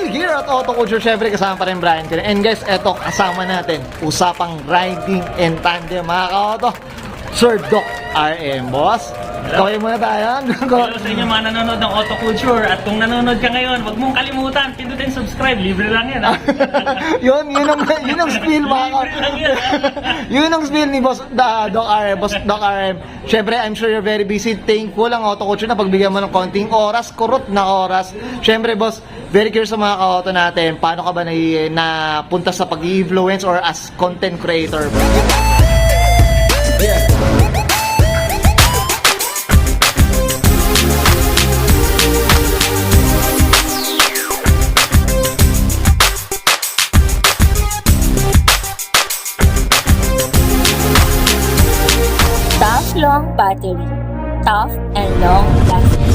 here at Auto Culture, syempre kasama pa rin Brian. And guys, eto kasama natin, usapang riding and tandem mga ka-auto. Sir Doc RM, boss. Kawin muna tayo. Hello sa inyo mga nanonood ng Auto Culture. At kung nanonood ka ngayon, huwag mong kalimutan, pindutin subscribe. Libre lang yan. yun ang spiel mga Libre lang yan. Yun ang spiel ni Boss Doc RM. Boss Doc RM. Siyempre, I'm sure you're very busy. Thankful ang Auto Culture na pagbigyan mo ng konting oras, kurot na oras. Siyempre, boss, very curious sa mga ka-auto natin. Paano ka ba napunta sa pag-influence or as content creator? Yeah. Tough long battery. Tough and long lasting.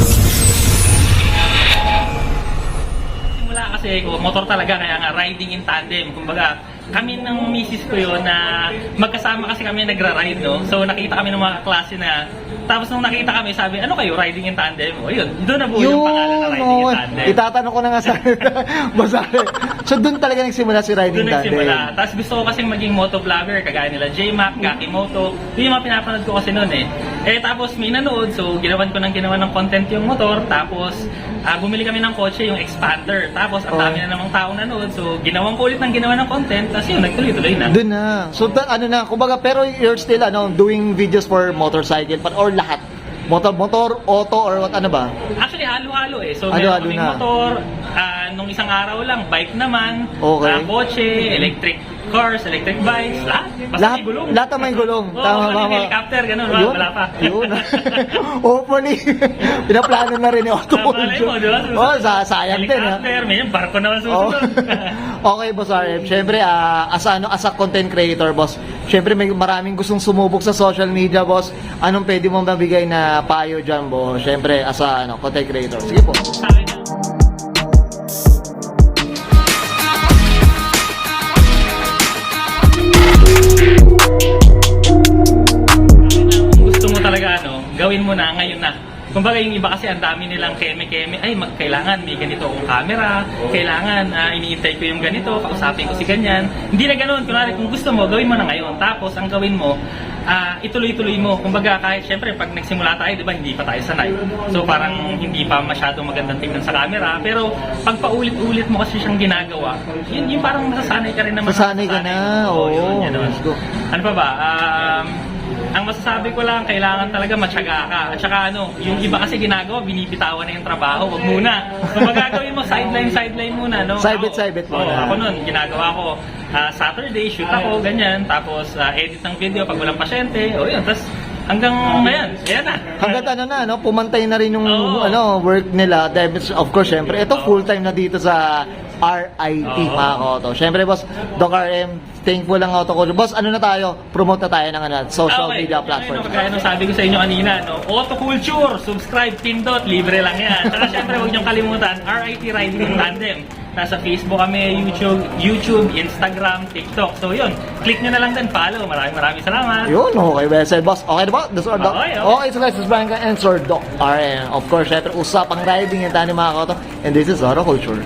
Simula kasi motor talaga, kaya nga riding in tandem. Kumbaga, kami ng misis ko yun na magkasama kasi kami nagra-ride, no? So nakita kami ng mga klase na, tapos nung nakita kami, sabi, ano kayo, riding in tandem? O yun, doon na buo yung pangalan na riding in tandem. Itatanong ko na nga sa Basari. So doon talaga nagsimula si riding Doon tandem. nagsimula. Tapos gusto ko kasing maging motovlogger, kagaya nila J-Mac, Gaki Moto. Yun yung mga pinapanood ko kasi noon eh. Tapos may nanood, so ginawan ko ng content yung motor. Tapos bumili kami ng kotse, yung Expander. Tapos ang dami na namang taong nanood, so ginawan ko ulit ng content. Tapos yun, nagtuloy-tuloy na. Doon na. So ano na, kumbaga, pero you're still doing videos for motorcycle or lahat? Motor, auto, or what, ano ba? Actually, halo-halo eh. So, Halo-halo meron kaming na. motor, nung isang araw lang, bike naman, Okay. kotse, electric cars, electric bikes, lahat. Basta may gulong. Lahat na may gulong. Oo, Tama, kasi mama. helicopter, ganun, Yun. wala pa. Yun. Hopefully, pinaplano na rin yung auto Malay mo, di ba? Oh, sayang din, ha? Helicopter, may barko naman Oh. susunod. Okay, Boss RM. Siyempre, as a content creator, boss, siyempre may maraming gustong sumubok sa social media, boss. Anong pwede mong mabigay na payo dyan, boss? Siyempre, as a content creator. Sige po. Sa akin na. Kung gusto mo talaga, gawin mo na ngayon na. Kumbaga yung iba kasi ang dami nilang keme-keme, ay kailangan may ganito akong camera, kailangan iniintay ko yung ganito, kausapin ko si ganyan. Hindi na ganoon, kunwari kung gusto mo, gawin mo na ngayon. Tapos ang gawin mo, ituloy-tuloy mo. Kumbaga kahit syempre pag nagsimula tayo, di ba, hindi pa tayo sanay. So parang hindi pa masyadong magandang tingnan sa camera, pero pag paulit-ulit mo kasi siyang ginagawa, yun parang masasanay ka rin naman. Masanay ka na, oo. Yun. Ano pa ba? Ang masasabi ko lang, kailangan talaga matyaga ka. At saka yung iba kasi ginagawa, binibitawan na yung trabaho. Huwag muna. Kung magagawin mo, sideline muna, no? Side-bit muna. Ako nun, ginagawa ko, Saturday, shoot ako, ganyan. Tapos, edit ng video pag walang pasyente. O yun, tapos hanggang ngayon, ayan na. Hanggang pumantay na rin yung Oo. work nila. Dahil, of course, syempre, ito full-time na dito sa RIT, Oo. mga auto. Syempre, boss, Doc RM, thankful lang auto ko. Boss, ano na tayo? Promote na tayo ng social media platform. Kaya sabi ko sa inyo kanina, Auto Culture, subscribe, pindot, libre lang yan. Saka syempre, huwag niyong kalimutan, RIT Riding in Tandem. Nasa Facebook kami, YouTube, Instagram, TikTok. So yun, click nyo na lang din, follow. Maraming salamat. Yun, okay, well said, boss. Okay na ba? The Sir Doc? Okay. Okay, so guys, this is Brian and Sir Doc RM. Of course, syempre, usapang riding and tani mga auto. And this is Auto Culture.